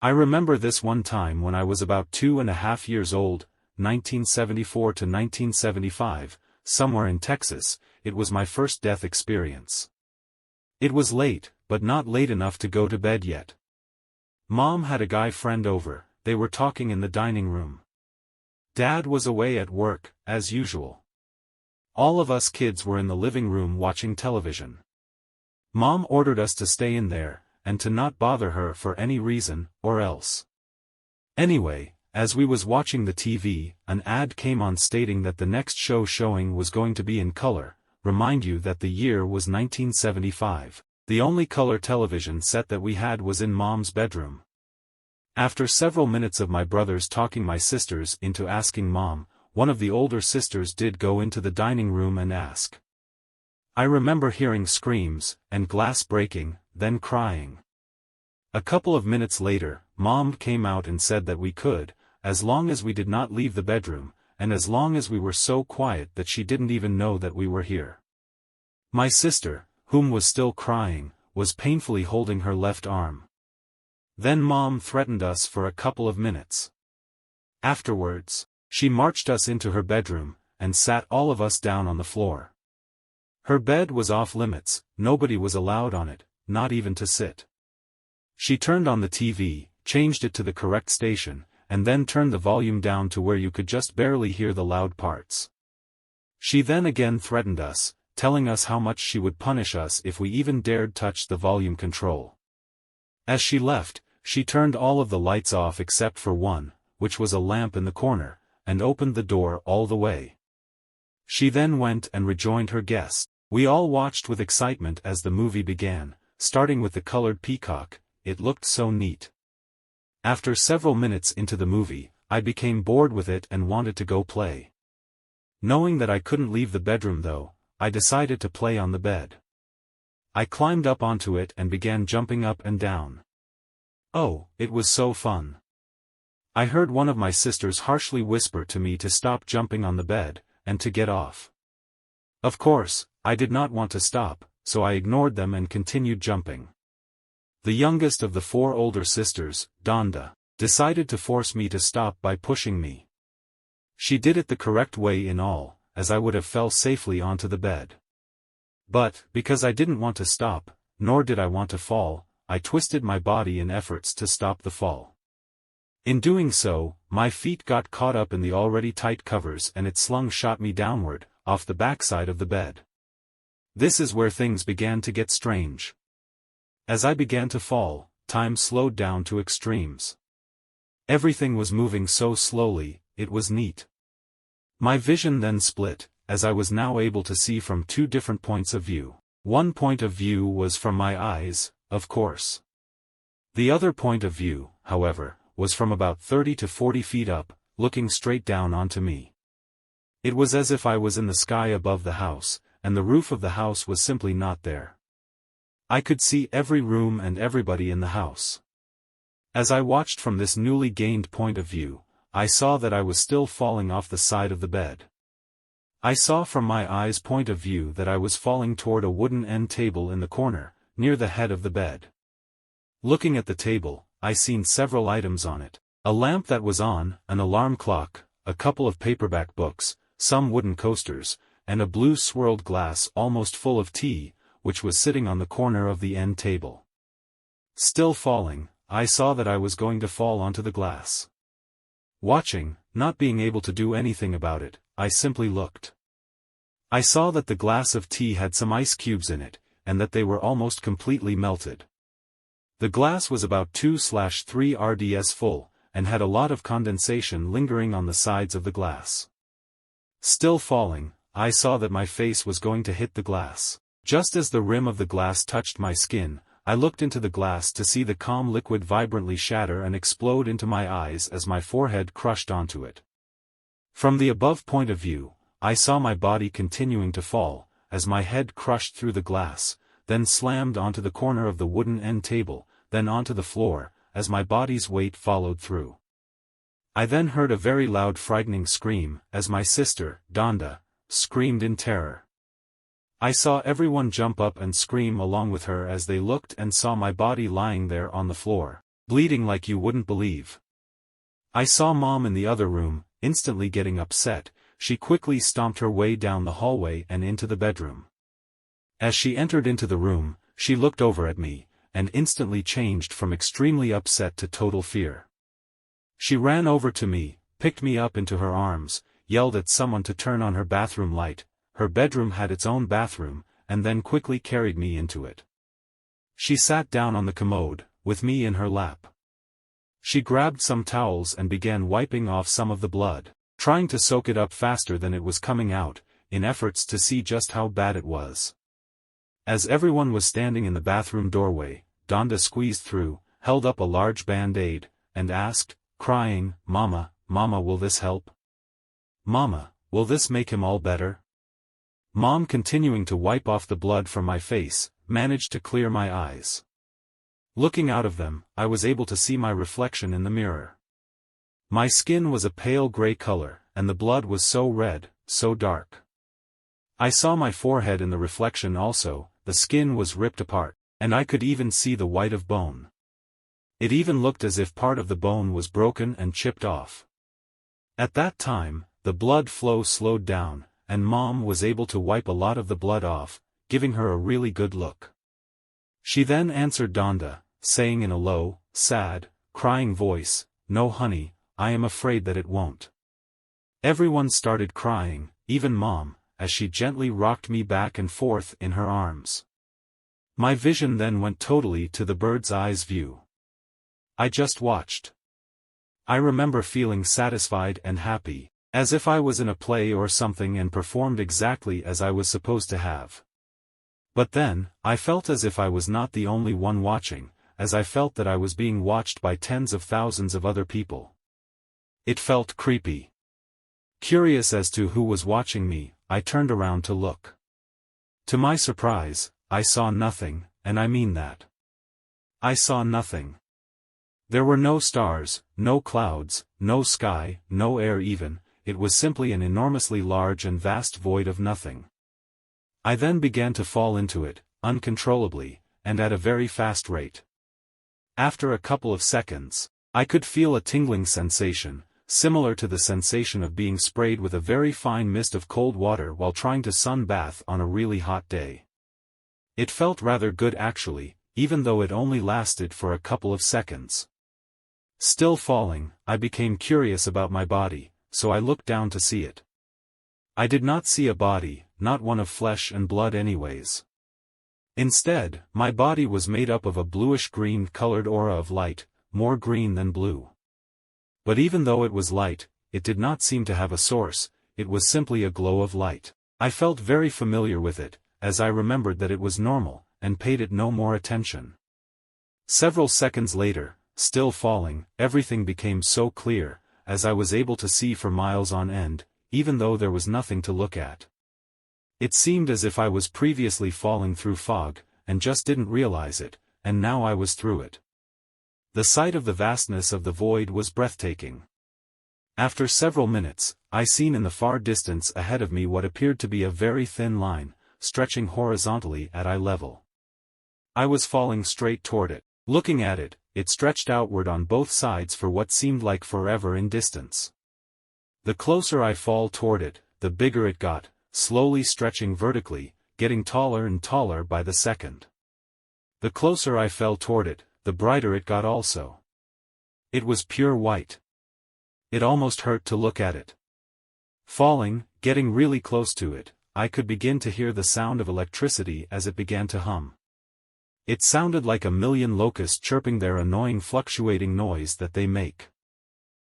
I remember this one time when I was about 2.5 years old, 1974 to 1975, somewhere in Texas. It was my first death experience. It was late, but not late enough to go to bed yet. Mom had a guy friend over. They were talking in the dining room. Dad was away at work, as usual. All of us kids were in the living room watching television. Mom ordered us to stay in there, and to not bother her for any reason, or else. Anyway, as we was watching the TV, an ad came on stating that the next show showing was going to be in color. Remind you that the year was 1975. The only color television set that we had was in Mom's bedroom. After several minutes of my brothers talking my sisters into asking Mom, one of the older sisters did go into the dining room and ask. I remember hearing screams, and glass breaking, then crying. A couple of minutes later, Mom came out and said that we could, as long as we did not leave the bedroom, and as long as we were so quiet that she didn't even know that we were here. My sister, whom was still crying, was painfully holding her left arm. Then Mom threatened us for a couple of minutes. Afterwards, she marched us into her bedroom, and sat all of us down on the floor. Her bed was off limits, nobody was allowed on it, not even to sit. She turned on the TV, changed it to the correct station, and then turned the volume down to where you could just barely hear the loud parts. She then again threatened us, telling us how much she would punish us if we even dared touch the volume control. As she left, she turned all of the lights off except for one, which was a lamp in the corner, and opened the door all the way. She then went and rejoined her guests. We all watched with excitement as the movie began, starting with the colored peacock. It looked so neat. After several minutes into the movie, I became bored with it and wanted to go play. Knowing that I couldn't leave the bedroom though, I decided to play on the bed. I climbed up onto it and began jumping up and down. Oh, it was so fun. I heard one of my sisters harshly whisper to me to stop jumping on the bed, and to get off. Of course, I did not want to stop, so I ignored them and continued jumping. The youngest of the 4 older sisters, Donda, decided to force me to stop by pushing me. She did it the correct way in all, as I would have fell safely onto the bed. But, because I didn't want to stop, nor did I want to fall, I twisted my body in efforts to stop the fall. In doing so, my feet got caught up in the already tight covers and it shot me downward, off the backside of the bed. This is where things began to get strange. As I began to fall, time slowed down to extremes. Everything was moving so slowly, it was neat. My vision then split, as I was now able to see from 2 different points of view. One point of view was from my eyes, of course. The other point of view, however, was from about 30 to 40 feet up, looking straight down onto me. It was as if I was in the sky above the house, and the roof of the house was simply not there. I could see every room and everybody in the house. As I watched from this newly gained point of view, I saw that I was still falling off the side of the bed. I saw from my eyes' point of view that I was falling toward a wooden end table in the corner, near the head of the bed. Looking at the table, I seen several items on it. A lamp that was on, an alarm clock, a couple of paperback books, some wooden coasters, and a blue swirled glass almost full of tea, which was sitting on the corner of the end table. Still falling, I saw that I was going to fall onto the glass. Watching, not being able to do anything about it, I simply looked. I saw that the glass of tea had some ice cubes in it, and that they were almost completely melted. The glass was about 2/3 rds full, and had a lot of condensation lingering on the sides of the glass. Still falling, I saw that my face was going to hit the glass. Just as the rim of the glass touched my skin, I looked into the glass to see the calm liquid vibrantly shatter and explode into my eyes as my forehead crushed onto it. From the above point of view, I saw my body continuing to fall, as my head crushed through the glass, then slammed onto the corner of the wooden end table, then onto the floor, as my body's weight followed through. I then heard a very loud frightening scream, as my sister, Donda, screamed in terror. I saw everyone jump up and scream along with her as they looked and saw my body lying there on the floor. bleeding like you wouldn't believe. I saw Mom in the other room, instantly getting upset. She quickly stomped her way down the hallway and into the bedroom. As she entered into the room, she looked over at me, and instantly changed from extremely upset to total fear. She ran over to me, picked me up into her arms, yelled at someone to turn on her bathroom light. Her bedroom had its own bathroom, and then quickly carried me into it. She sat down on the commode, with me in her lap. She grabbed some towels and began wiping off some of the blood, trying to soak it up faster than it was coming out, in efforts to see just how bad it was. As everyone was standing in the bathroom doorway, Donda squeezed through, held up a large band-aid, and asked, crying, "Mama, Mama, will this help? Mama, will this make him all better?" Mom, continuing to wipe off the blood from my face, managed to clear my eyes. Looking out of them, I was able to see my reflection in the mirror. My skin was a pale gray color, and the blood was so red, so dark. I saw my forehead in the reflection also. The skin was ripped apart, and I could even see the white of bone. It even looked as if part of the bone was broken and chipped off. At that time, the blood flow slowed down, and Mom was able to wipe a lot of the blood off, giving her a really good look. She then answered Donda, saying in a low, sad, crying voice, "No honey, I am afraid that it won't." Everyone started crying, even Mom, as she gently rocked me back and forth in her arms. My vision then went totally to the bird's eyes view. I just watched. I remember feeling satisfied and happy, as if I was in a play or something and performed exactly as I was supposed to have. But then, I felt as if I was not the only one watching, as I felt that I was being watched by tens of thousands of other people. It felt creepy. Curious as to who was watching me, I turned around to look. To my surprise, I saw nothing, and I mean that. I saw nothing. There were no stars, no clouds, no sky, no air even. It was simply an enormously large and vast void of nothing. I then began to fall into it, uncontrollably, and at a very fast rate. After a couple of seconds, I could feel a tingling sensation, similar to the sensation of being sprayed with a very fine mist of cold water while trying to sunbathe on a really hot day. It felt rather good actually, even though it only lasted for a couple of seconds. Still falling, I became curious about my body, so I looked down to see it. I did not see a body, not one of flesh and blood anyways. Instead, my body was made up of a bluish-green colored aura of light, more green than blue. But even though it was light, it did not seem to have a source. It was simply a glow of light. I felt very familiar with it, as I remembered that it was normal, and paid it no more attention. Several seconds later, still falling, everything became so clear, as I was able to see for miles on end, even though there was nothing to look at. It seemed as if I was previously falling through fog, and just didn't realize it, and now I was through it. The sight of the vastness of the void was breathtaking. After several minutes, I seen in the far distance ahead of me what appeared to be a very thin line, stretching horizontally at eye level. I was falling straight toward it. Looking at it, it stretched outward on both sides for what seemed like forever in distance. The closer I fall toward it, the bigger it got, slowly stretching vertically, getting taller and taller by the second. The closer I fell toward it, the brighter it got also. It was pure white. It almost hurt to look at it. Falling, getting really close to it, I could begin to hear the sound of electricity as it began to hum. It sounded like a million locusts chirping their annoying fluctuating noise that they make.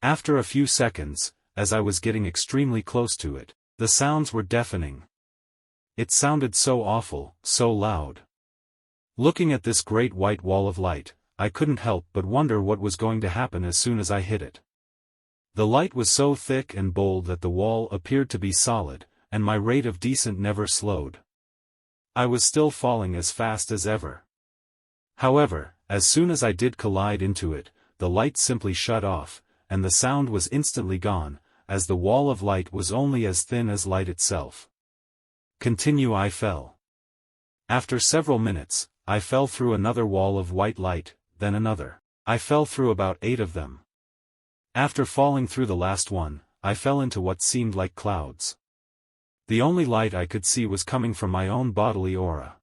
After a few seconds, as I was getting extremely close to it, the sounds were deafening. It sounded so awful, so loud. Looking at this great white wall of light, I couldn't help but wonder what was going to happen as soon as I hit it. The light was so thick and bold that the wall appeared to be solid, and my rate of descent never slowed. I was still falling as fast as ever. However, as soon as I did collide into it, the light simply shut off, and the sound was instantly gone, as the wall of light was only as thin as light itself. I fell. After several minutes, I fell through another wall of white light, then another. I fell through about 8 of them. After falling through the last one, I fell into what seemed like clouds. The only light I could see was coming from my own bodily aura.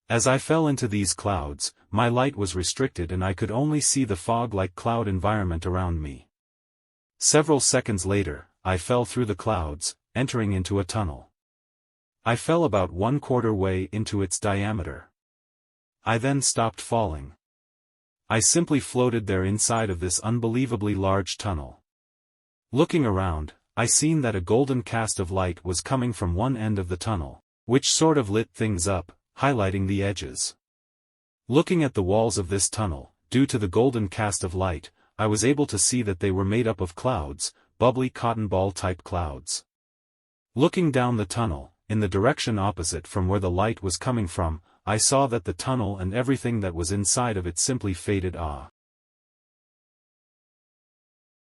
As I fell into these clouds, my light was restricted and I could only see the fog-like cloud environment around me. Several seconds later, I fell through the clouds, entering into a tunnel. I fell about 1/4 way into its diameter. I then stopped falling. I simply floated there inside of this unbelievably large tunnel. Looking around, I seen that a golden cast of light was coming from one end of the tunnel, which sort of lit things up, highlighting the edges. Looking at the walls of this tunnel, due to the golden cast of light, I was able to see that they were made up of clouds, bubbly cotton ball type clouds. Looking down the tunnel, in the direction opposite from where the light was coming from, I saw that the tunnel and everything that was inside of it simply faded.